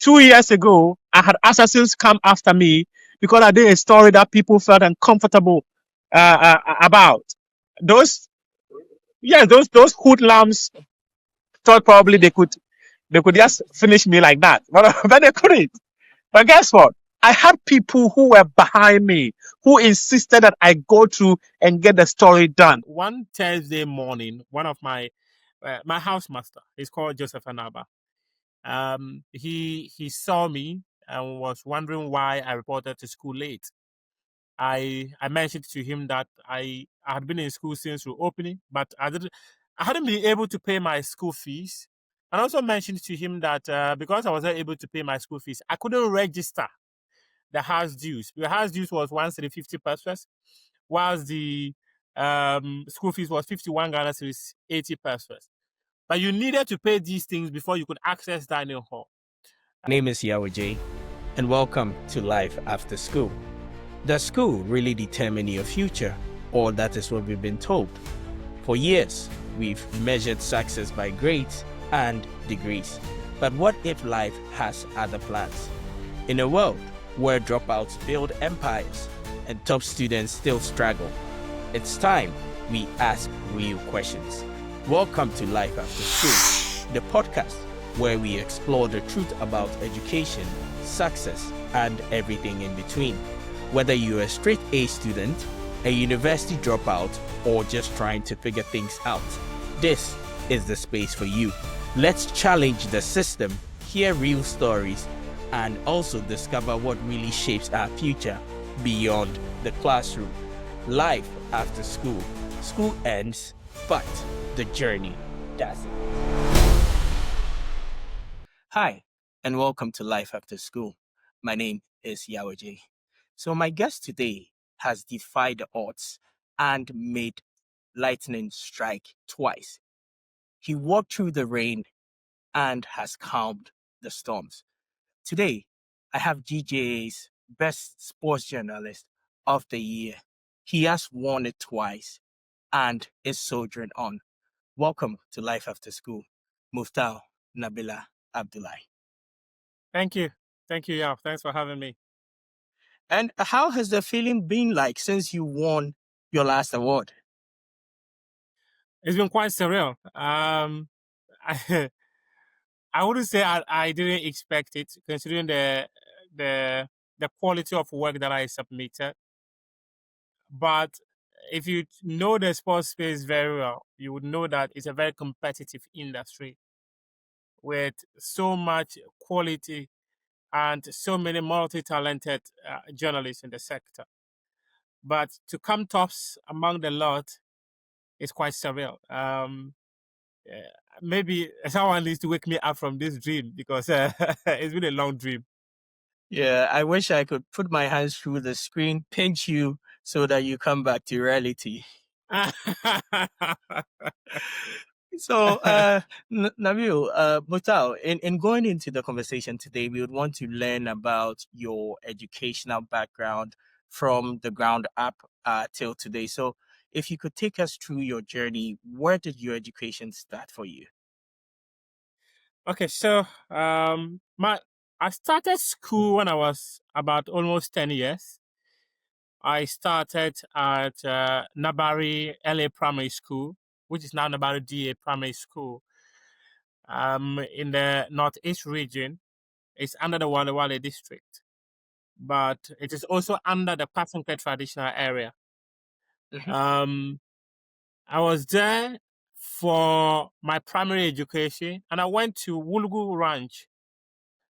2 years ago, I had assassins come after me because I did a story that people felt uncomfortable about. Those, yeah, those hoodlums thought probably they could just finish me like that, but they couldn't. But guess what? I had people who were behind me who insisted that I go through and get the story done. One Thursday morning, one of my housemaster, he's called Joseph Anaba. He saw me and was wondering why I reported to school late. I mentioned to him that I had been in school since reopening, but I hadn't been able to pay my school fees. And also mentioned to him that because I wasn't able to pay my school fees, I couldn't register the house dues. The house dues was 150 pesos, whilst the school fees was 51 Ghana cedis, 80 pesos. But you needed to pay these things before you could access dining hall. My name is Yaw Agyei, and welcome to Life After School. Does school really determine your future? Or that is what we've been told. For years, we've measured success by grades and degrees. But what if life has other plans? In a world where dropouts build empires and top students still struggle, it's time we ask real questions. Welcome to Life After School, the podcast where we explore the truth about education, success, and everything in between. Whether you're a straight A student, a university dropout, or just trying to figure things out, this is the space for you. Let's challenge the system, hear real stories, and also discover what really shapes our future beyond the classroom. Life after school. School ends, but the journey doesn't. Hi, and welcome to Life After School. My name is Yaw Agyei. So my guest today has defied the odds and made lightning strike twice. He walked through the rain and has calmed the storms. Today, I have GJA's Best Sports Journalist of the Year. He has won it twice and is soldiering on. Welcome to Life After School, Muftawu Nabila Abdulai. Thank you. Thank you, Yaw. Thanks for having me. And how has the feeling been like since you won your last award? It's been quite surreal. I, I wouldn't say I didn't expect it, considering the the quality of work that I submitted. But if you know the sports space very well, you would know that it's a very competitive industry with so much quality and so many multi-talented journalists in the sector. But to come tops among the lot is quite surreal. Yeah, maybe someone needs to wake me up from this dream because it's been a long dream. Yeah, I wish I could put my hands through the screen, pinch you so that you come back to reality. So, Nabil, Mutao, in going into the conversation today, we would want to learn about your educational background from the ground up till today. So, if you could take us through your journey, where did your education start for you? Okay, so I started school when I was about almost 10 years. I started at Nabari LA Primary School, which is now Nabari DA Primary School, in the Northeast region. It's under the Wale Wale district, but it is also under the Pasanke traditional area. Mhm. Um, I was there for my primary education, and I went to Wulugu Ranch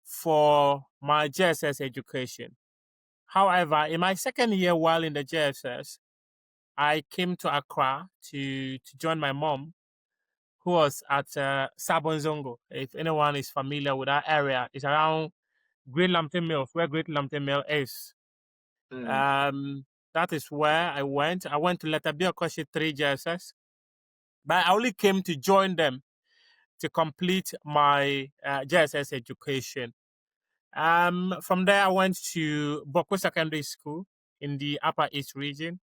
for my JSS education. However, in my second year while in the JSS, I came to Accra to join my mom, who was at Sabonzongo. If anyone is familiar with that area, it's around Great Lambton Mills, where Great Lambton Mill is. Mm. That is where I went. I went to Letabia Koshi 3 JSS, but I only came to join them to complete my JSS education. From there, I went to Boko Secondary School in the Upper East region, Mhm.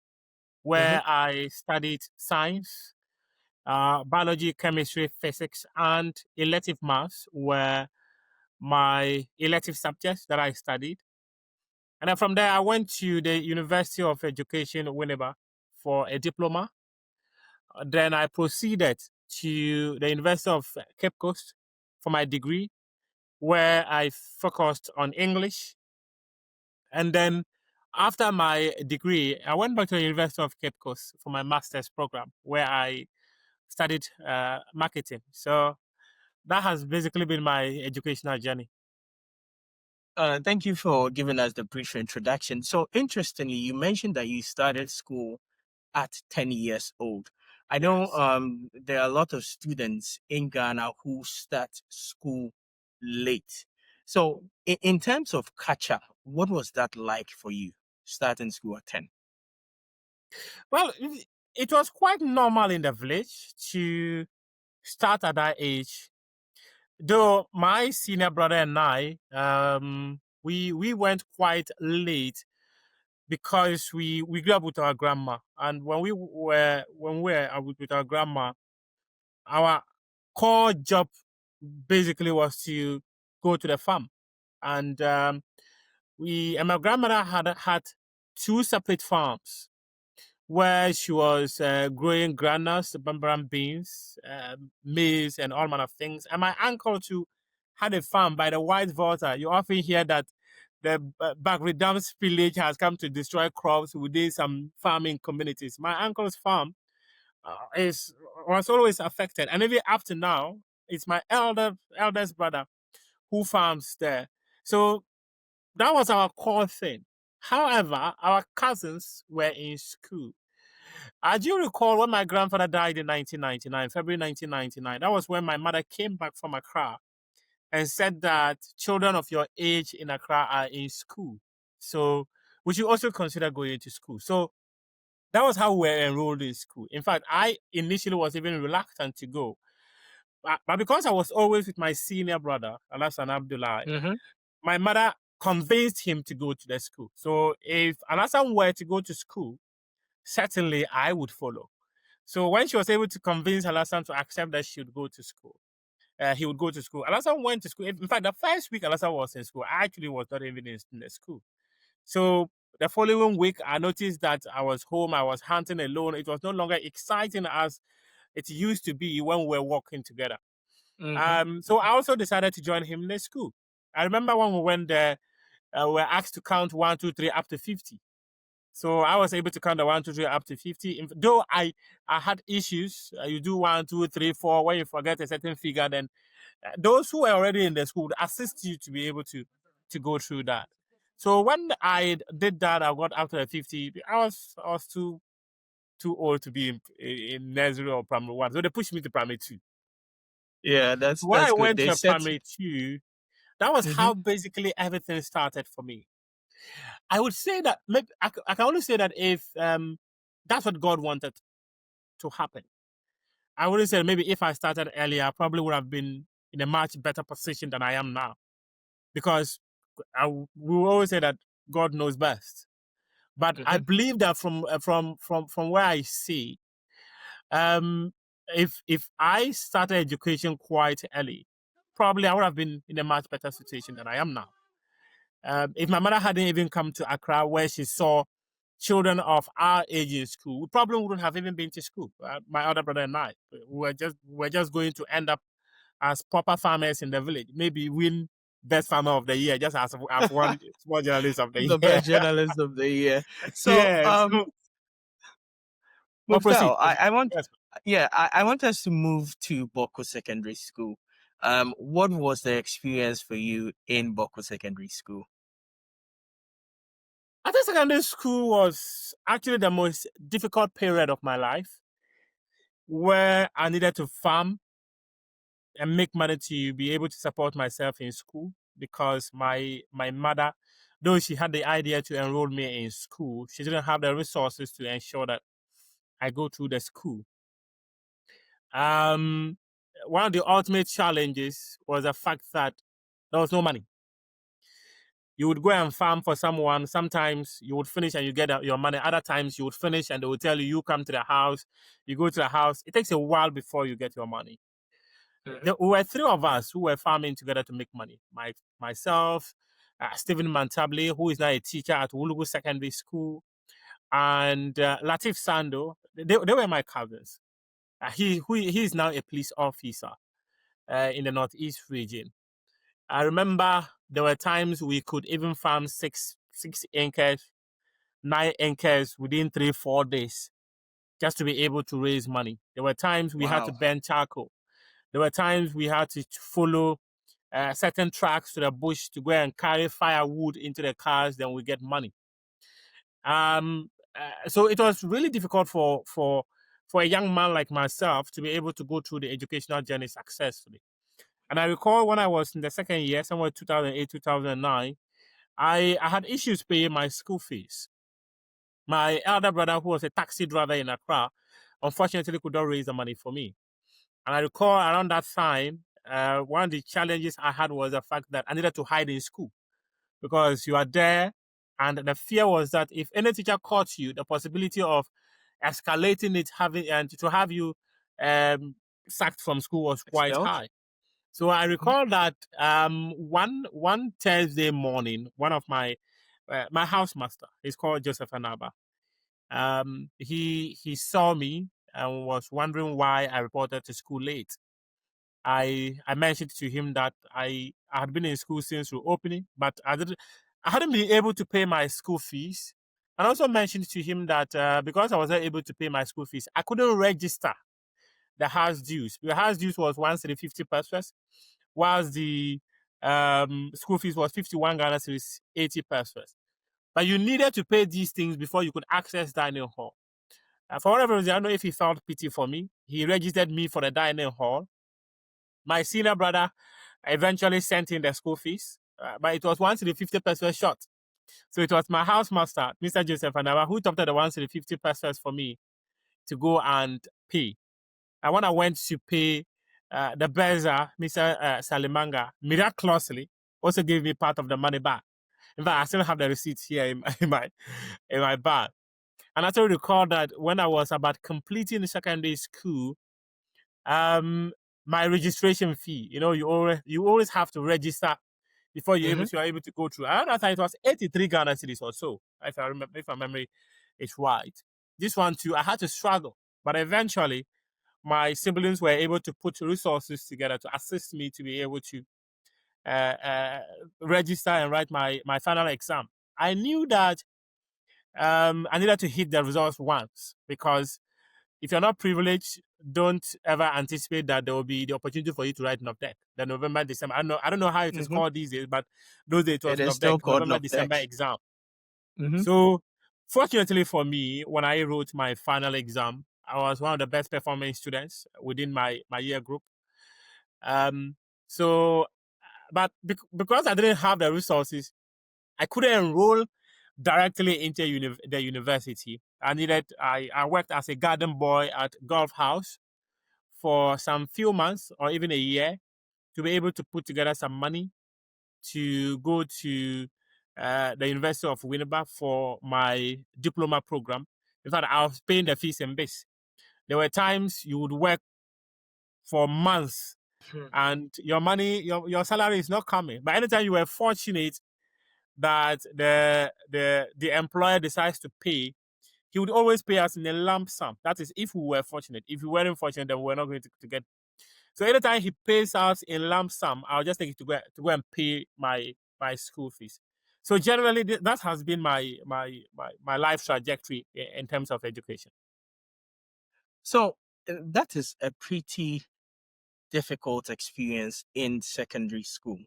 where I studied science, biology, chemistry, physics, and elective maths were my elective subjects that I studied. And then from there, I went to the University of Education, Winneba, for a diploma. Then I proceeded to the University of Cape Coast for my degree, where I focused on English. And then after my degree, I went back to the University of Cape Coast for my master's program, where I studied marketing. So that has basically been my educational journey. Thank you for giving us the brief introduction. So, interestingly, you mentioned that you started school at 10 years old. I know Yes. there are a lot of students in Ghana who start school late. So, in terms of catch up, what was that like for you starting school at 10? Well, it was quite normal in the village to start at that age. Though my senior brother and I, we went quite late because we grew up with our grandma, and when we were with our grandma, our core job basically was to go to the farm, and we and my grandmother had two separate farms where she was growing granules, bambara beans, maize, and all manner of things. And my uncle too had a farm by the White Water. You often hear that the Bagridams village has come to destroy crops within some farming communities. My uncle's farm is was always affected, and even up to now, it's my eldest brother who farms there. So that was our core thing. However, our cousins were in school. I do recall when my grandfather died in 1999, February 1999. That was when my mother came back from Accra and said that children of your age in Accra are in school. So we should also consider going to school. So that was how we were enrolled in school. In fact, I initially was even reluctant to go. But because I was always with my senior brother, Alasan Abdulai, Mm-hmm. my mother convinced him to go to the school. So if Alasan were to go to school, certainly I would follow. So when she was able to convince Alasan to accept that she would go to school, he would go to school. Alasan went to school. In fact, the first week Alasan was in school, I actually was not even in the school. So the following week, I noticed that I was home. I was hunting alone. It was no longer exciting as it used to be when we were working together. Mm-hmm. So I also decided to join him in the school. I remember when we went there, we were asked to count 1, 2, 3 up to 50. So I was able to count the 1, 2, 3 up to 50. Though I had issues, you do 1, 2, 3, 4. When you forget a certain figure, then those who were already in the school would assist you to be able to go through that. So when I did that, I got up to the 50. I was too old to be in nursery or primary one, so they pushed me to primary two. Yeah, When I that's good. went They to said. primary two, that was Mm-hmm. how basically everything started for me. I would say that maybe I can only say that if that's what God wanted to happen. I wouldn't say maybe if I started earlier, I probably would have been in a much better position than I am now. Because we will always say that God knows best. But I Mm-hmm. believe that from where I see, um, if I started education quite early, probably I would have been in a much better situation than I am now. If my mother hadn't even come to Accra where she saw children of our age in school, we probably wouldn't have even been to school. My other brother and I, we're just going to end up as proper farmers in the village. Maybe win best farmer of the year, just as I've won small journalist of the The year. best journalist of the year. So, Yeah. So, but proceed. Muftawu, I want, Yes. yeah, I want us to move to Boko Secondary School. What was the experience for you in Boko Secondary School? I think secondary school was actually the most difficult period of my life, where I needed to farm and make money to be able to support myself in school because my mother, though she had the idea to enroll me in school, she didn't have the resources to ensure that I go through the school. Um, One of the ultimate challenges was the fact that there was no money. You would go and farm for someone. Sometimes you would finish and you get your money. Other times you would finish and they would tell you, you come to the house. You go to the house. It takes a while before you get your money. Mhm. There were three of us who were farming together to make money. Myself, Stephen Mantabli, who is now a teacher at Wulugu Secondary School, and Latif Sando. They were my cousins. He is now a police officer in the Northeast region. I remember there were times we could even farm six acres, 9 acres within 3-4 days just to be able to raise money. There were times we had to Wow. burn charcoal. There were times we had to follow certain tracks to the bush to go and carry firewood into the cars. Then we get money. So it was really difficult for a young man like myself to be able to go through the educational journey successfully. And I recall when I was in the second year, somewhere 2008, 2009, I had issues paying my school fees. My elder brother, who was a taxi driver in Accra, unfortunately could not raise the money for me. And I recall around that time, one of the challenges I had was the fact that I needed to hide in school because you are there. And the fear was that if any teacher caught you, the possibility of escalating it, having and to have you sacked from school was quite Expelled? high. So I Mhm. recall that one Thursday morning, one of my housemaster, he's called Joseph Anaba. He saw me and was wondering why I reported to school late. I mentioned to him that I had been in school since reopening, but I hadn't been able to pay my school fees. And also mentioned to him that because I wasn't able to pay my school fees, I couldn't register the house dues. The house dues was 150 pesos, whilst the school fees was 51 Ghana cedis, 80 pesos. But you needed to pay these things before you could access dining hall. For whatever reason, I don't know if he felt pity for me. He registered me for the dining hall. My senior brother eventually sent in the school fees, but it was 150 pesos short. So it was my housemaster, Mr. Joseph Anawa, who topped the 150 pesos for me to go and pay. And when I went to pay, the Beza, Mr. Salimanga, miraculously also gave me part of the money back. In fact, I still have the receipts here in my bag. And I still recall that when I was about completing secondary school, um, my registration fee, you always have to register before Mhm. you are able to go through. I don't know, it was 83 Ghana cedis or so, if my memory is right. This one too, I had to struggle, but eventually my siblings were able to put resources together to assist me to be able to uh, uh, register and write my final exam. I knew that I needed to hit the results once because if you're not privileged, don't ever anticipate that there will be the opportunity for you to write NOVDEC. The November, December. I don't know how it is Mhm. called these days, but those days it It was is NOVDEC, still called November, Noptec. December exam. Mhm. So fortunately for me, when I wrote my final exam, I was one of the best performing students within my year group. Um, so, but because I didn't have the resources, I couldn't enroll directly into the university. I worked as a garden boy at Golf House for some few months or even a year to be able to put together some money to go to the University of Winneba for my diploma program. In fact, I was paying the fees and base. There were times you would work for months Hmm. and your money, your salary is not coming. But anytime you were fortunate that the employer decides to pay, he would always pay us in a lump sum. That is if we were fortunate. If we weren't fortunate, then we were not going to get. So anytime he pays us in lump sum, I'll just take it to go and pay my school fees. So generally, that has been my life trajectory in terms of education. So that is a pretty difficult experience in secondary school.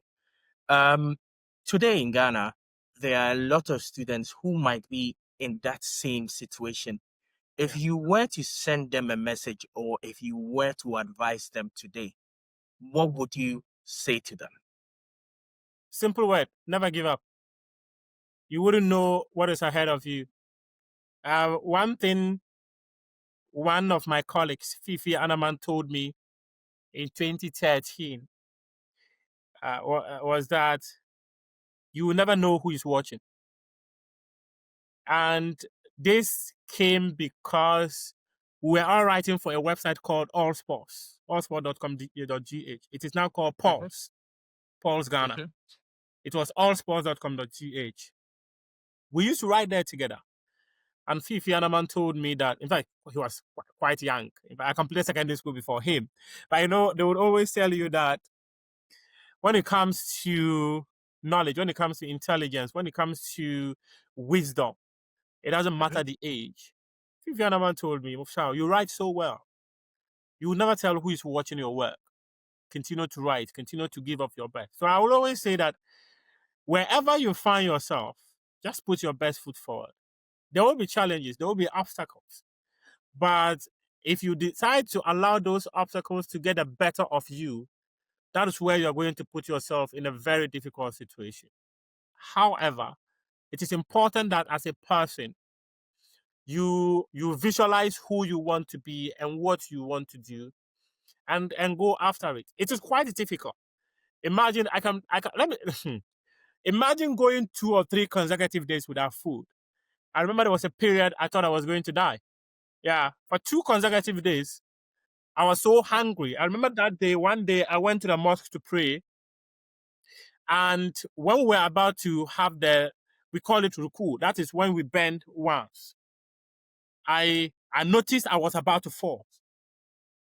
Um, Today in Ghana, there are a lot of students who might be in that same situation. If Yeah. you were to send them a message or if you were to advise them today, what would you say to them? Simple word: never give up. You wouldn't know what is ahead of you. One thing one of my colleagues, Fifi Anaman, told me in 2013 was that you will never know who is watching. And this came because we were all writing for a website called All Sports, allsport.com.gh. It is now called Pulse, Pulse Ghana. Okay. It was allsports.com.gh. We used to write there together. And Fifi Anaman told me that, in fact, he was quite young. In fact, I completed secondary school before him. But they would always tell you that when it comes to knowledge, when it comes to intelligence, when it comes to wisdom, it doesn't matter the age. Fifi Anaman told me, Muftawu, you write so well. You will never tell who is watching your work. Continue to write, continue to give up your best. So I will always say that wherever you find yourself, just put your best foot forward. There will be challenges, there will be obstacles. But if you decide to allow those obstacles to get the better of you, that is where you're going to put yourself in a very difficult situation. However, it is important that as a person, you visualize who you want to be and what you want to do and go after it. It is quite difficult. Imagine let me imagine going 2 or 3 consecutive days without food. I remember there was a period I thought I was going to die. Yeah, for 2 consecutive days, I was so hungry. I remember that day, one day I went to the mosque to pray. And when we were about to have we call it ruku, that is when we bend once. I noticed I was about to fall.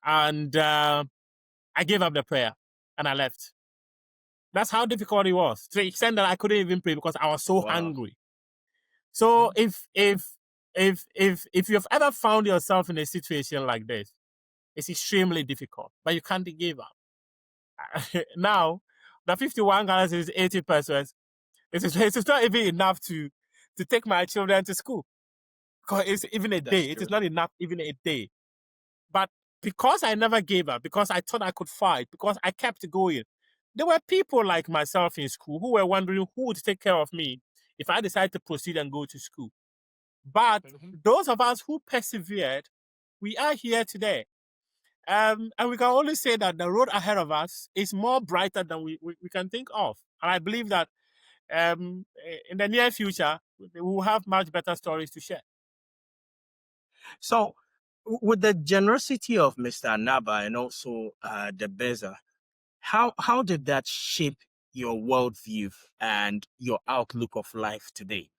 And I gave up the prayer and I left. That's how difficult it was, to the extent that I couldn't even pray because I was so hungry. So if you've ever found yourself in a situation like this, it's extremely difficult, but you can't give up. Now, the 51 Ghana is 80 persons. It is not even enough to take my children to school. Because it's even a day. It is not enough even a day. But because I never gave up, because I thought I could fight, because I kept going, there were people like myself in school who were wondering who would take care of me if I decided to proceed and go to school. But those of us who persevered, we are here today. And we can only say that the road ahead of us is more brighter than we can think of. And I believe that in the near future, we will have much better stories to share. So, with the generosity of Mr. Naba and also the Beza, how did that shape your worldview and your outlook of life today?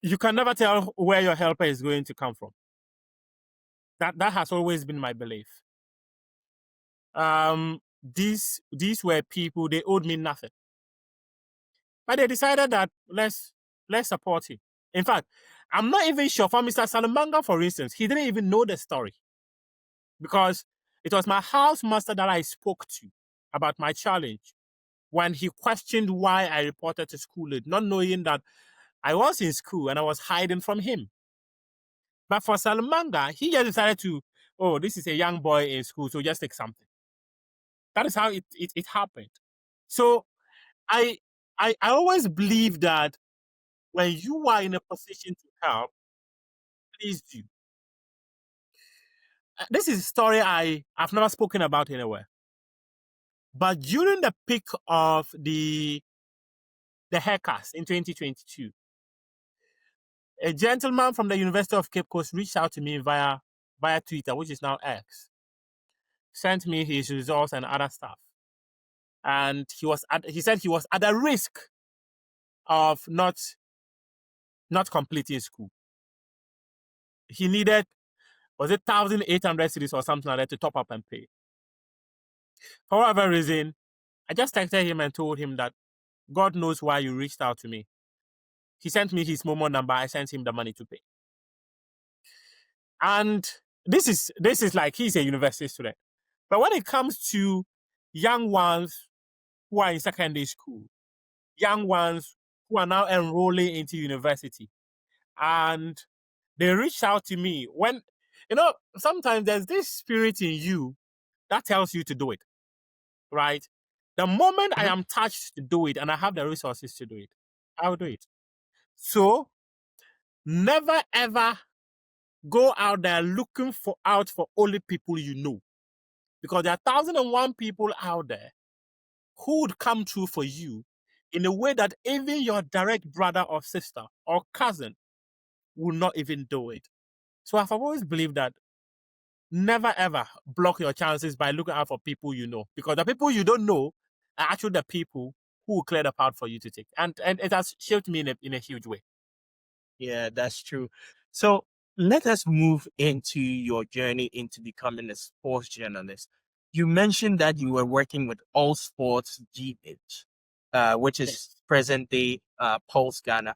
You can never tell where your helper is going to come from. That has always been my belief. These were people, they owed me nothing. But they decided that let's support him. In fact, I'm not even sure for Mr. Salamanga, for instance, he didn't even know the story. Because it was my housemaster that I spoke to about my challenge when he questioned why I reported to school late, not knowing that I was in school and I was hiding from him. But for Salamanga, he just decided to, oh, this is a young boy in school, so just take something. That is how it happened. So I always believe that when you are in a position to help, please do. This is a story I've never spoken about anywhere. But during the peak of the haircuts in 2022, a gentleman from the University of Cape Coast reached out to me via Twitter, which is now X, sent me his results and other stuff. And he said he was at a risk of not completing school. He needed, was it 1,800 cedis or something like that to top up and pay. For whatever reason, I just texted him and told him that God knows why you reached out to me. He sent me his Momo number. I sent him the money to pay. And this is like he's a university student. But when it comes to young ones who are in secondary school, young ones who are now enrolling into university, and they reached out to me when, sometimes there's this spirit in you that tells you to do it, right? The moment I am touched to do it and I have the resources to do it, I will do it. So never ever go out there looking for only people you know. Because there are 1,001 people out there who would come through for you in a way that even your direct brother or sister or cousin will not even do it. So I've always believed that never ever block your chances by looking out for people you know, because the people you don't know are actually the people who will clear the path for you to take. And it has shaped me in a huge way. Yeah, that's true. So let us move into your journey into becoming a sports journalist. You mentioned that you were working with All Sports GH, which is Yes. present day Pulse Ghana.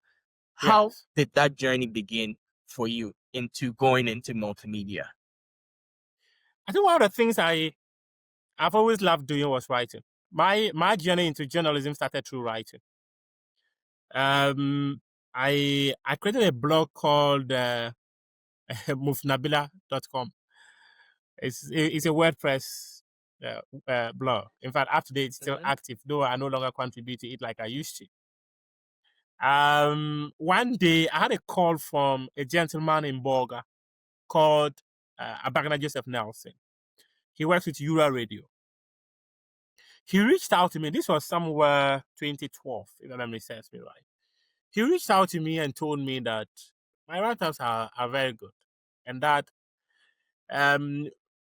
How Yes. did that journey begin for you into going into multimedia? I think one of the things I've always loved doing was writing. My journey into journalism started through writing. I created a blog called Mufnabila.com. It's a WordPress blog. In fact, up to date, it's still active, though I no longer contribute to it like I used to. One day, I had a call from a gentleman in Bolga called Abagana Joseph Nelson. He works with Eura Radio. He reached out to me. This was somewhere 2012, if my memory serves me right. He reached out to me and told me that my write-ups are very good, and that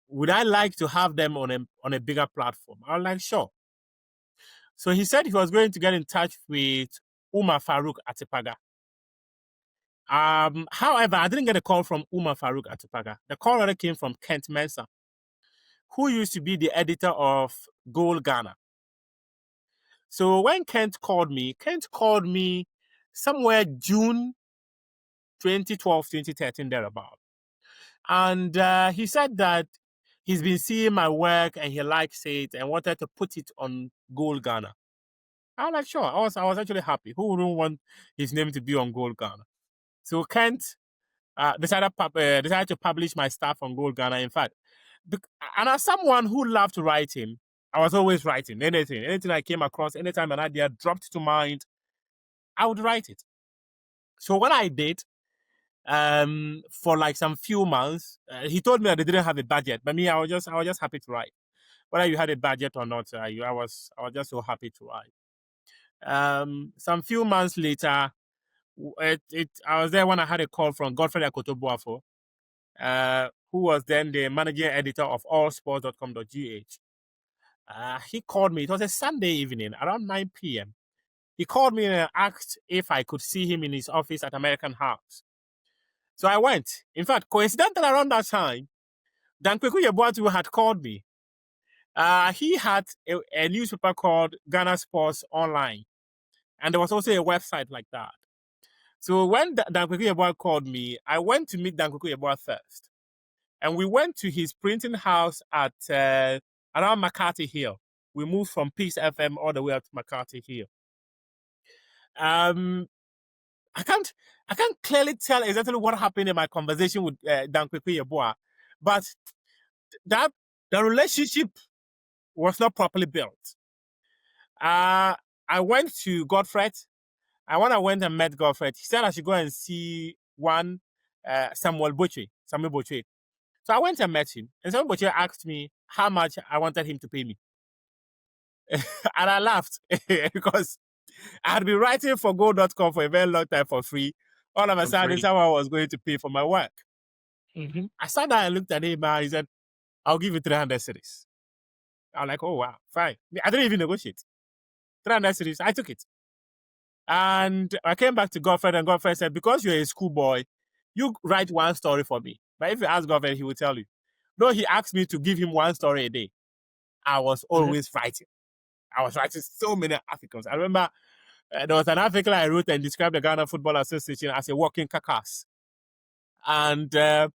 would I like to have them on a bigger platform? I was like, sure. So he said he was going to get in touch with Umar Farouk Atipaga. However, I didn't get a call from Umar Farouk Atipaga. The call rather came from Kent Mensah, who used to be the editor of Goal Ghana. So when Kent called me somewhere June 2012, 2013, thereabout. And he said that he's been seeing my work and he likes it and wanted to put it on Goal Ghana. I was like, sure. I was actually happy. Who wouldn't want his name to be on Goal Ghana? So Kent decided to publish my stuff on Goal Ghana. In fact, and as someone who loved writing, I was always writing anything I came across, anytime an idea dropped to mind, I would write it. So when I did, for like some few months, he told me that they didn't have a budget, but me, I was just happy to write. Whether you had a budget or not, I was just so happy to write. Some few months later, I was there when I had a call from Godfrey Akoto-Boafo, who was then the managing editor of allsports.com.gh. He called me. It was a Sunday evening around 9 p.m. He called me and asked if I could see him in his office at American House. So I went. In fact, coincidentally around that time, Dan Kweku Yeboah had called me. He had a newspaper called Ghana Sports Online, and there was also a website like that. So when Dan Kweku Yeboah called me, I went to meet Dan Kweku Yeboah first. And we went to his printing house at around McCarthy Hill. We moved from Peace FM all the way up to McCarthy Hill. I can't clearly tell exactly what happened in my conversation with Dan Kweku Yeboah, but that the relationship was not properly built. I went to Godfrey. When I went and met Godfrey, he said I should go and see one Samuel Boche. So I went and met him, and Samuel Boche asked me how much I wanted him to pay me. And I laughed because I had been writing for Go.com for a very long time for free. All of a sudden, someone was going to pay for my work. Mm-hmm. I sat down and looked at him and he said, I'll give you 300 cities. I was like, oh, wow, fine. I didn't even negotiate. 300 cities, I took it. And I came back to Godfrey, and Godfrey said, because you're a schoolboy, you write one story for me. But if you ask Godfrey, he will tell you. Though he asked me to give him one story a day, I was always writing. I was writing so many articles. I remember there was an article I wrote and described the Ghana Football Association as a walking carcass. And the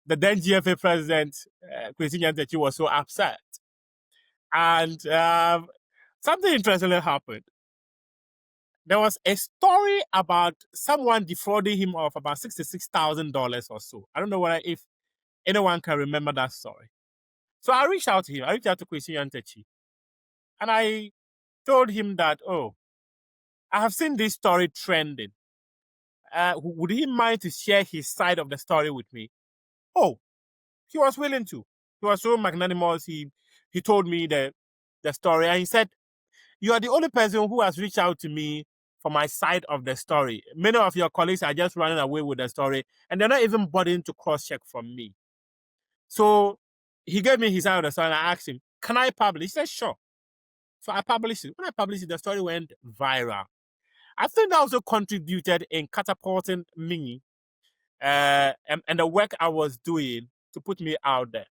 then GFA president, Kwesi Nyantakyi, was so upset. And something interesting happened. There was a story about someone defrauding him of about $66,000 or so. I don't know if anyone can remember that story. So I reached out to him. I reached out to Kwesi Nyantakyi. And I told him that, oh, I have seen this story trending. Would he mind to share his side of the story with me? Oh, he was willing to. He was so magnanimous. He told me the story, and he said, you are the only person who has reached out to me for my side of the story. Many of your colleagues are just running away with the story, and they're not even bothering to cross-check from me. So he gave me his side of the story, and I asked him, can I publish? He said, sure. So I published it. When I published it, the story went viral. I think that also contributed in catapulting me and the work I was doing to put me out there.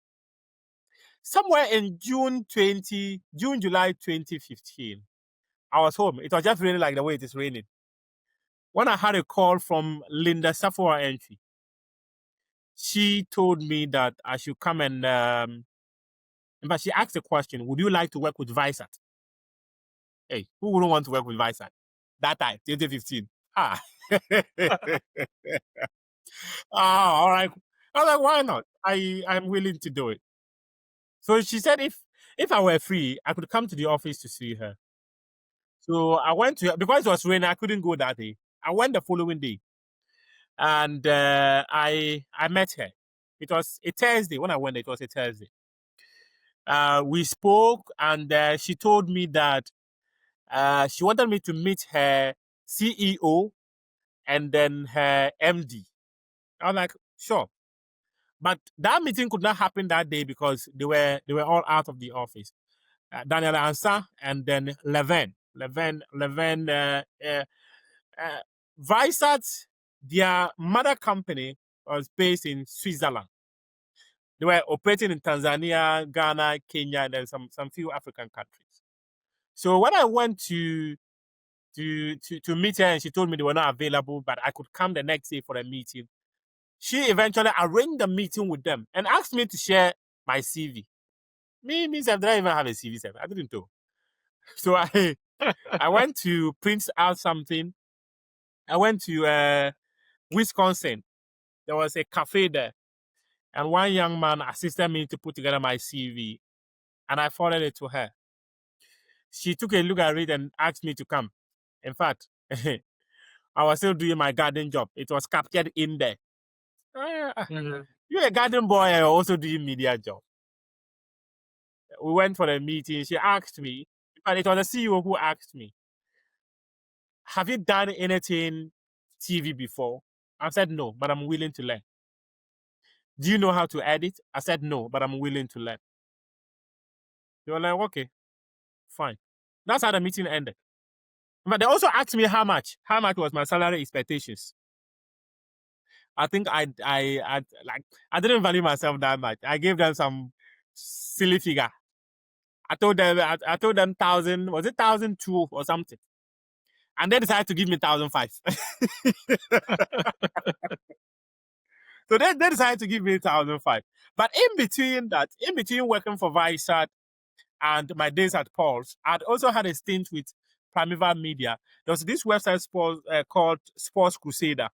Somewhere in July 2015, I was home. It was just raining like the way it is raining. When I had a call from Linda Safwa Entry, she told me that I should come and, but she asked a question, would you like to work with Visat? Hey, who wouldn't want to work with Visat? That time, 2015. Ah. All right. I was like, why not? I'm willing to do it. So she said if I were free, I could come to the office to see her. So I went to her, because it was raining, I couldn't go that day. I went the following day. And I met her. It was a Thursday. When I went, it was a Thursday. We spoke, and she told me that she wanted me to meet her CEO and then her MD. I was like, sure. But that meeting could not happen that day because they were all out of the office. Daniel Ansa and then Leven. Visat, their mother company was based in Switzerland. They were operating in Tanzania, Ghana, Kenya, and then some few African countries. So when I went to meet her, and she told me they were not available, but I could come the next day for a meeting. She eventually arranged a meeting with them and asked me to share my CV. Me, I didn't even have a CV. I didn't know. So I went to print out something. I went to Wisconsin. There was a cafe there, and one young man assisted me to put together my CV, and I forwarded it to her. She took a look at it and asked me to come. In fact, I was still doing my garden job. It was captured in there. You're a garden boy, and you're also doing media job. We went for a meeting. She asked me, and it was the CEO who asked me, have you done anything TV before? I said, no, but I'm willing to learn. Do you know how to edit? I said, no, but I'm willing to learn. They were like, okay, fine. That's how the meeting ended. But they also asked me how much was my salary expectations. I think I didn't value myself that much. I gave them some silly figure. I told them 1,000, was it 1,002 or something? And they decided to give me 1,005. So they decided to give me 1,005. But in between working for Visat and my days at Paul's, I'd also had a stint with Primeval Media. There was this website called Sports Crusader.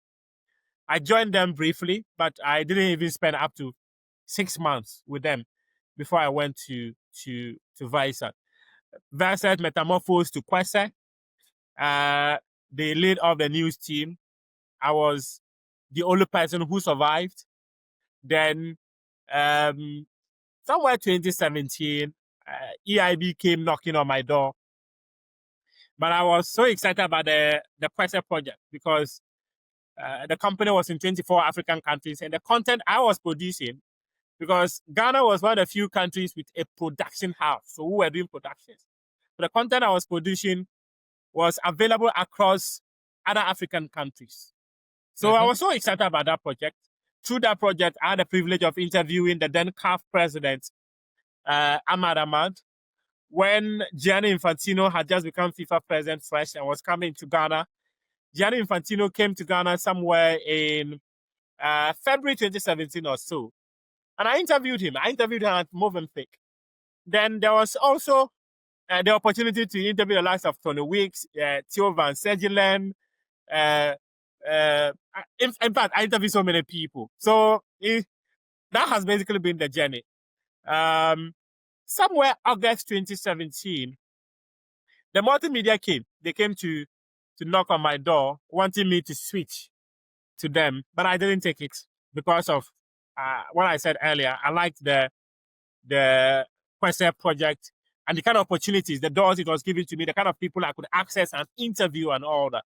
I joined them briefly, but I didn't even spend up to 6 months with them before I went to Visat. Visat metamorphosed to Kwese. They laid off the news team. I was the only person who survived. Then, somewhere 2017, EIB came knocking on my door. But I was so excited about the Kwese project because the company was in 24 African countries, and the content I was producing, because Ghana was one of the few countries with a production house, so we were doing productions. But the content I was producing was available across other African countries. So I was so excited about that project. Through that project, I had the privilege of interviewing the then CAF president, Ahmad. When Gianni Infantino had just become FIFA president fresh and was coming to Ghana, Gianni Infantino came to Ghana somewhere in February 2017 or so. And I interviewed him. I interviewed him at Movenpick. Then there was also the opportunity to interview the likes of Tony Weeks, Theo Van Segelen. In fact, I interviewed so many people. So that has basically been the journey. Somewhere August 2017, the multimedia came. They came to knock on my door, wanting me to switch to them, but I didn't take it because of what I said earlier. I liked the Kwese project. and the kind of opportunities, the doors it was giving to me, the kind of people I could access and interview and all that.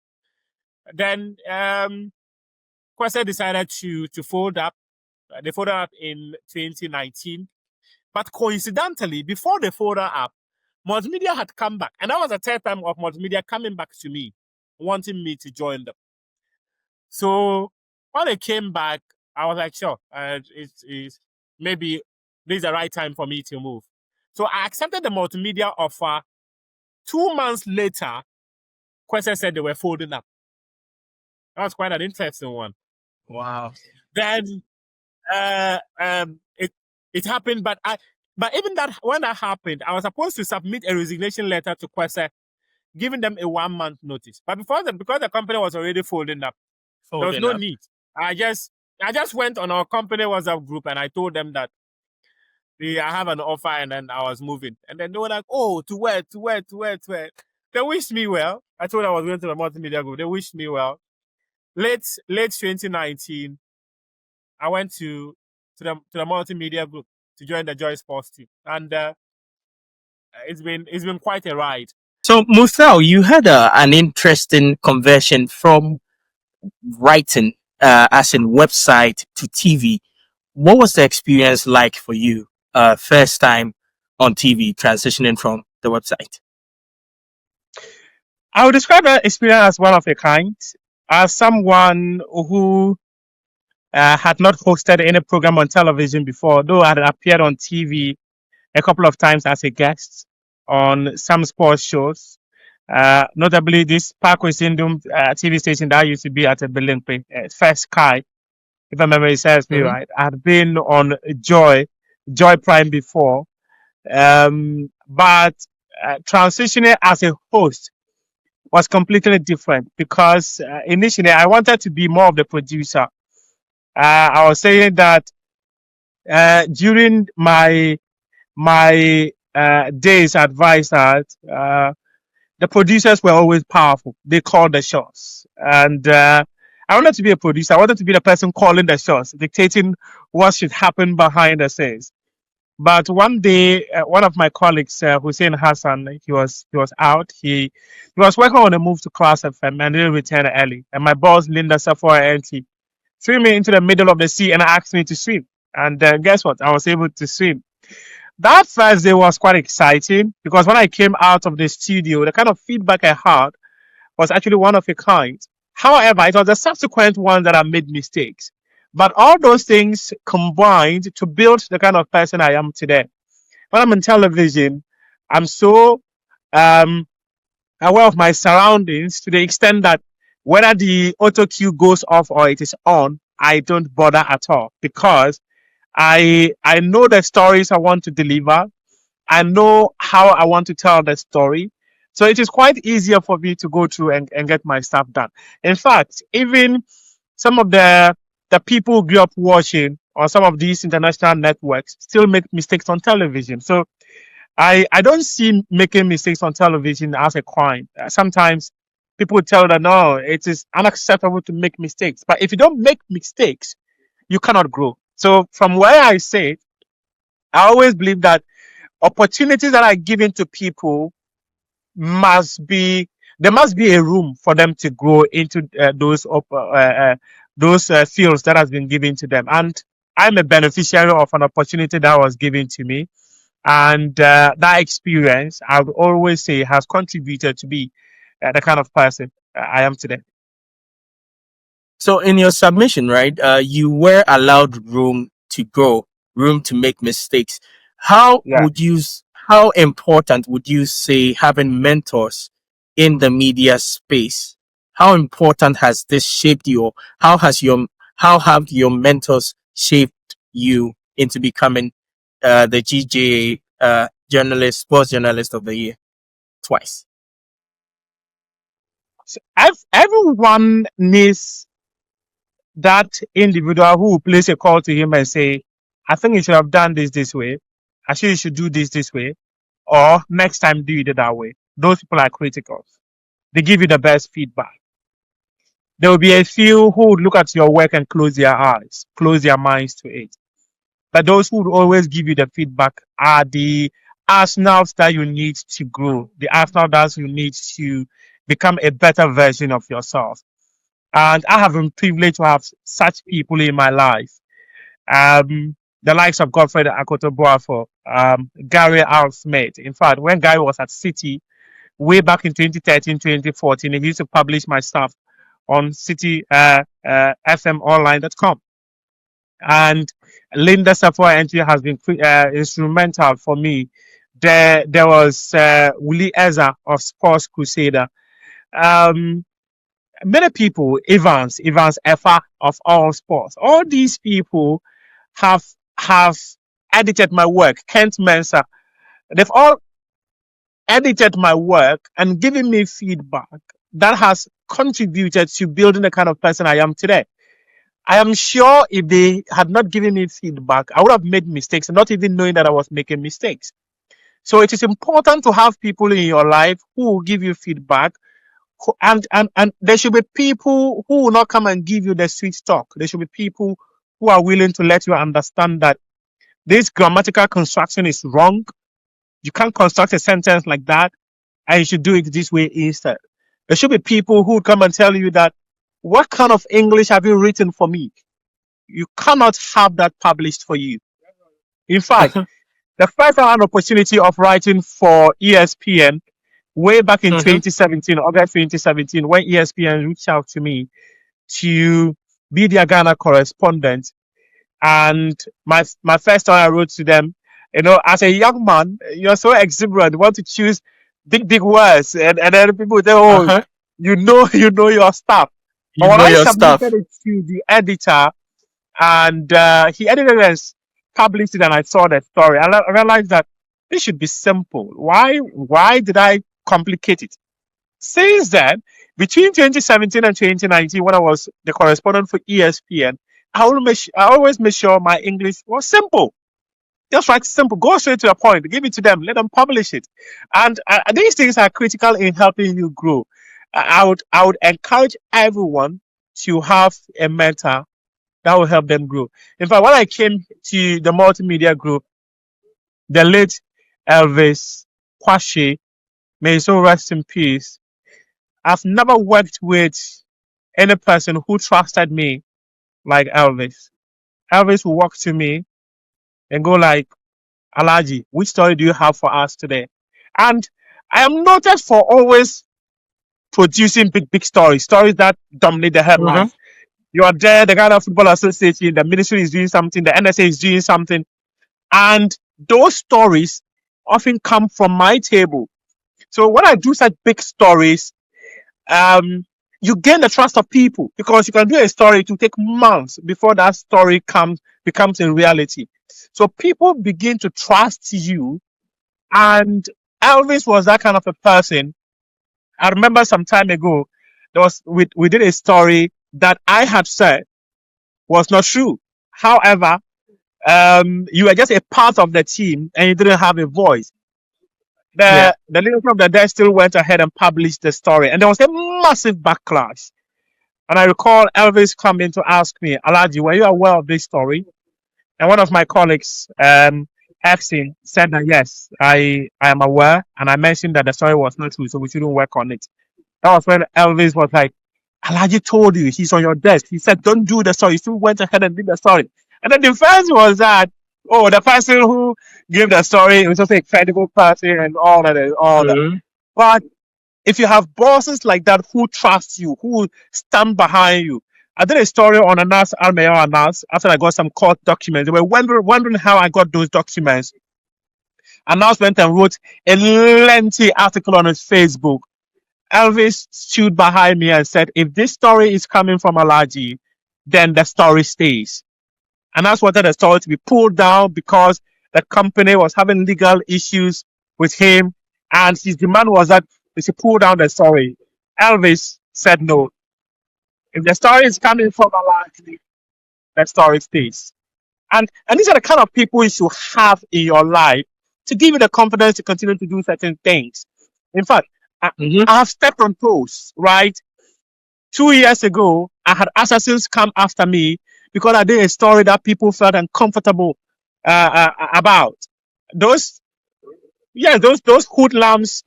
Then Kwese decided to fold up. They folded up in 2019. But coincidentally, before they folded up, multimedia had come back. And that was the third time of multimedia coming back to me, wanting me to join them. So when they came back, I was like, sure, it's maybe this is the right time for me to move. So I accepted the multimedia offer. 2 months later, Kwese said they were folding up. That was quite an interesting one. Wow. Then it happened, but even that when that happened, I was supposed to submit a resignation letter to Kwese, giving them a 1 month notice. But because the company was already folding up, there was no need. I just went on our company WhatsApp group and I told them that I have an offer, and then I was moving. And then they were like, oh, to where? They wished me well. I told them I was going to the multimedia group. They wished me well. Late 2019, I went to the multimedia group to join the GJA Sports team. And it's been quite a ride. So, Muftawu, you had an interesting conversion from writing, as in website, to TV. What was the experience like for you, first time on TV, transitioning from the website? I would describe that experience as one of a kind. As someone who had not hosted any program on television before, though I had appeared on TV a couple of times as a guest on some sports shows. Notably, this Parkway Sindum TV station that used to be at a Belinkwe, First Sky, if my memory serves me right. I had been on Joy Prime before, but transitioning as a host was completely different because initially I wanted to be more of the producer. I was saying that during my days at Viasat, the producers were always powerful. They called the shots. And I wanted to be a producer. I wanted to be the person calling the shots, dictating what should happen behind the scenes. But one day, one of my colleagues, Hussein Hassan, he was out. He was working on a move to Class FM and didn't return early. And my boss, Linda Safora NT, threw me into the middle of the sea and asked me to swim. And guess what? I was able to swim. That first day was quite exciting because when I came out of the studio, the kind of feedback I had was actually one of a kind. However, it was the subsequent one that I made mistakes. But all those things combined to build the kind of person I am today. When I'm on television, I'm so aware of my surroundings to the extent that whether the auto cue goes off or it is on, I don't bother at all because I know the stories I want to deliver. I know how I want to tell the story. So it is quite easier for me to go through and get my stuff done. In fact, even some of the people who grew up watching on some of these international networks still make mistakes on television. So I don't see making mistakes on television as a crime. Sometimes people tell that no, it is unacceptable to make mistakes. But if you don't make mistakes, you cannot grow. So from where I sit, I always believe that opportunities that are given to people must be a room for them to grow into those fields that has been given to them. And I'm a beneficiary of an opportunity that was given to me. And that experience, I would always say, has contributed to be the kind of person I am today. So in your submission, right, you were allowed room to grow, room to make mistakes. How important would you say having mentors in the media space? How important has this shaped you? How have your mentors shaped you into becoming the GJA Sports Journalist of the Year twice? So everyone needs that individual who will place a call to him and say, I think you should have done this way. I think you should do this way. Or next time do it that way. Those people are critical. They give you the best feedback. There will be a few who would look at your work and close their eyes, close their minds to it. But those who would always give you the feedback are the arsenals that you need to grow, the arsenal that you need to become a better version of yourself. And I have been privileged to have such people in my life. The likes of Godfrey Akoto Boafo, Gary R. Smith. In fact, when Gary was at City way back in 2013, 2014, he used to publish my stuff on City FMonline.com. And Linda Safwa entry has been instrumental for me. There was Willie Eza of Sports Crusader. Um, Many people, Evans Efa of All Sports. All these people have have edited my work. Kent Mensa, they've all edited my work and given me feedback that has contributed to building the kind of person I am today. I am sure if they had not given me feedback, I would have made mistakes, not even knowing that I was making mistakes. So it is important to have people in your life who will give you feedback, and there should be people who will not come and give you the sweet talk. There should be people who are willing to let you understand that this grammatical construction is wrong. You can't construct a sentence like that, and you should do it this way instead. There should be people who come and tell you that, what kind of English have you written for me? You cannot have that published for you. In fact, the first I had an opportunity of writing for ESPN way back in 2017, August 2017, when ESPN reached out to me to be their Ghana correspondent. And my first time I wrote to them, as a young man, you're so exuberant, you want to choose big words, and then people say, oh, Uh-huh. you know your stuff. You But when know I your stuff. submitted it to the editor, and he edited it and published it, and I saw the story, I realized that this should be simple. Why did I complicate it? Since then, between 2017 and 2019, when I was the correspondent for ESPN, I always make sure my English was simple. Just write simple, go straight to the point, give it to them, let them publish it. And these things are critical in helping you grow. I would encourage everyone to have a mentor that will help them grow. In fact, when I came to the multimedia group, the late Elvis Kwashe, may his soul rest in peace. I've never worked with any person who trusted me like Elvis. Elvis will walk to me and go like, Alaji, which story do you have for us today? And I am noted for always producing big stories that dominate the headlines. You are there, the Ghana Football Association, the ministry is doing something, the NSA is doing something, and those stories often come from my table. So when I do such big stories, you gain the trust of people, because you can do a story to take months before that story becomes a reality. So people begin to trust you, and Elvis was that kind of a person. I remember some time ago, we did a story that I had said was not true. However, you were just a part of the team and you didn't have a voice. Yeah. The leader of the day still went ahead and published the story, and there was a massive backlash. And I recall Elvis coming to ask me, Alaji, were you aware of this story? And one of my colleagues, asked him, said that yes, I am aware, and I mentioned that the story was not true, so we shouldn't work on it. That was when Elvis was like, Alaji told you, he's on your desk. He said, don't do the story. He still went ahead and did the story. And the defense was that, oh, the person who gave the story was just a credible person and all that and all that. But if you have bosses like that who trust you, who stand behind you. I did a story on Anas Almayo Anas after I got some court documents. They were wondering how I got those documents. Anas went and wrote a lengthy article on his Facebook. Elvis stood behind me and said, if this story is coming from Alaji, then the story stays. And that's wanted the story to be pulled down because the company was having legal issues with him. And his demand was that they should pull down the story. Elvis said no. If the story is coming from Alaji, the story stays. And these are the kind of people you should have in your life to give you the confidence to continue to do certain things. In fact, I have stepped on toes, right? 2 years ago, I had assassins come after me because I did a story that people felt uncomfortable about. Those yeah, those hoodlums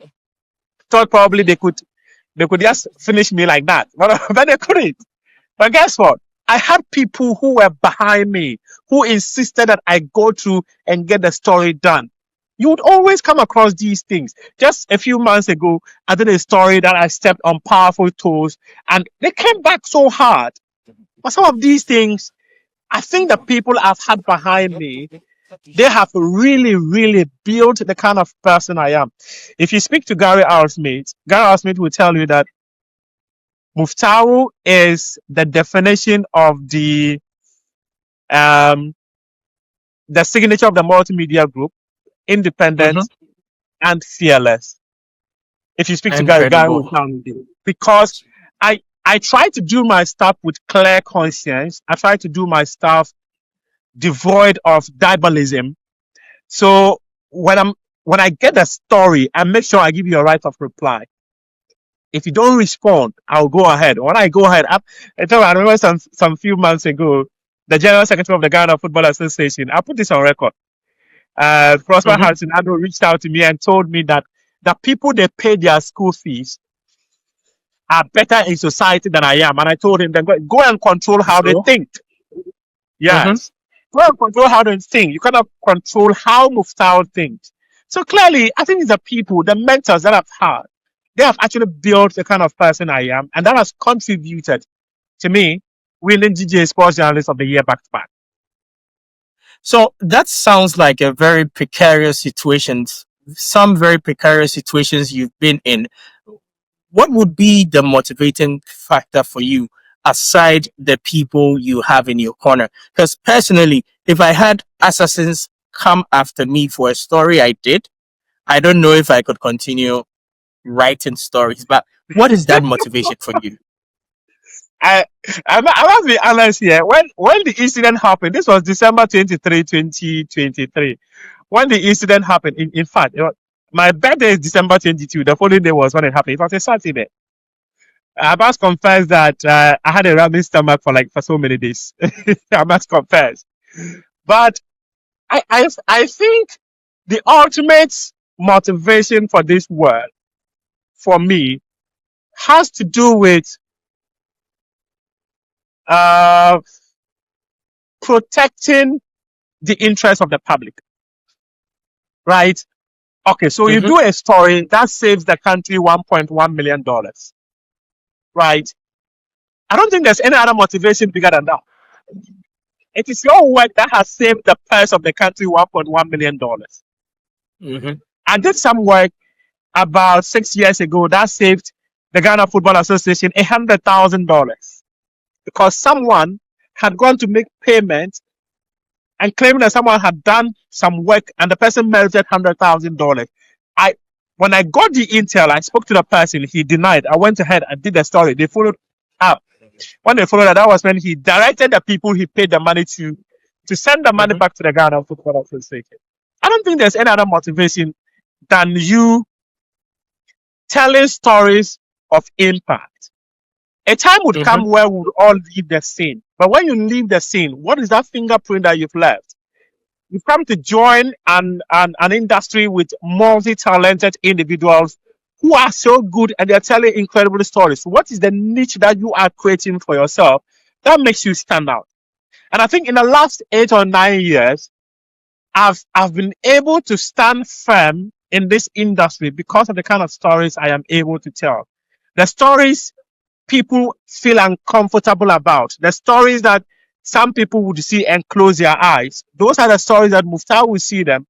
thought probably they could just finish me like that, but they couldn't. But guess what? I had people who were behind me who insisted that I go through and get the story done. You would always come across these things. Just a few months ago, I did a story that I stepped on powerful toes and they came back so hard. But some of these things, I think the people I've had behind me, they have really, really built the kind of person I am. If you speak to Gary R. Smith will tell you that Muftawu is the definition of um, the signature of the multimedia group, independent Mm-hmm. and fearless. If you speak to Gary will Incredible. tell you. Because I try to do my stuff with clear conscience. I try to do my stuff devoid of diabolism. So when I get a story, I make sure I give you a right of reply. If you don't respond, I'll go ahead. When I go ahead, I remember some few months ago, the General Secretary of the Ghana Football Association, I put this on record. Prosper Mm-hmm. Harrison Addo reached out to me and told me that the people they pay their school fees are better in society than I am. And I told him, then go and control how they So. think. Mm-hmm. Yes. Go and control how they think. You cannot control how Muftawu thinks. So clearly, I think it's the people, the mentors that I've had, they have actually built the kind of person I am, and that has contributed to me winning GJA Sports Journalist of the Year back to back. So that sounds like a very precarious situations. Some very precarious situations you've been in. What would be the motivating factor for you aside the people you have in your corner? Because personally, if I had assassins come after me for a story I did, I don't know if I could continue writing stories. But what is that motivation for you? I, I must be honest here. When the incident happened, this was December 23, 2023. When the incident happened, in fact, my birthday is December 22. The following day was when it happened. It was a Saturday. I must confess that I had a rumbling stomach for so many days. I must confess. But I think the ultimate motivation for this work, for me, has to do with uh, protecting the interest of the public, right? Okay, so you Mm-hmm. do a story that saves the country $1.1 million, right? I don't think there's any other motivation bigger than that. It is your work that has saved the purse of the country $1.1 million. Mm-hmm. I did some work about 6 years ago that saved the Ghana Football Association $100,000 because someone had gone to make payment and claiming that someone had done some work and the person merited $100,000. When I got the intel, I spoke to the person. He denied. I went ahead and did the story. They followed up. When they followed up, that was when he directed the people he paid the money to send the money Mm-hmm. back to the Ghana Football Association. I don't think there's any other motivation than you telling stories of impact. A time would Mm-hmm. come where we would all leave the scene. But when you leave the scene, what is that fingerprint that you've left? You've come to join an industry with multi-talented individuals who are so good and they're telling incredible stories. What is the niche that you are creating for yourself that makes you stand out? And I think in the last 8 or 9 years, I've been able to stand firm in this industry because of the kind of stories I am able to tell. The stories people feel uncomfortable about, the stories that some people would see and close their eyes. Those are the stories that Muftawu will see them,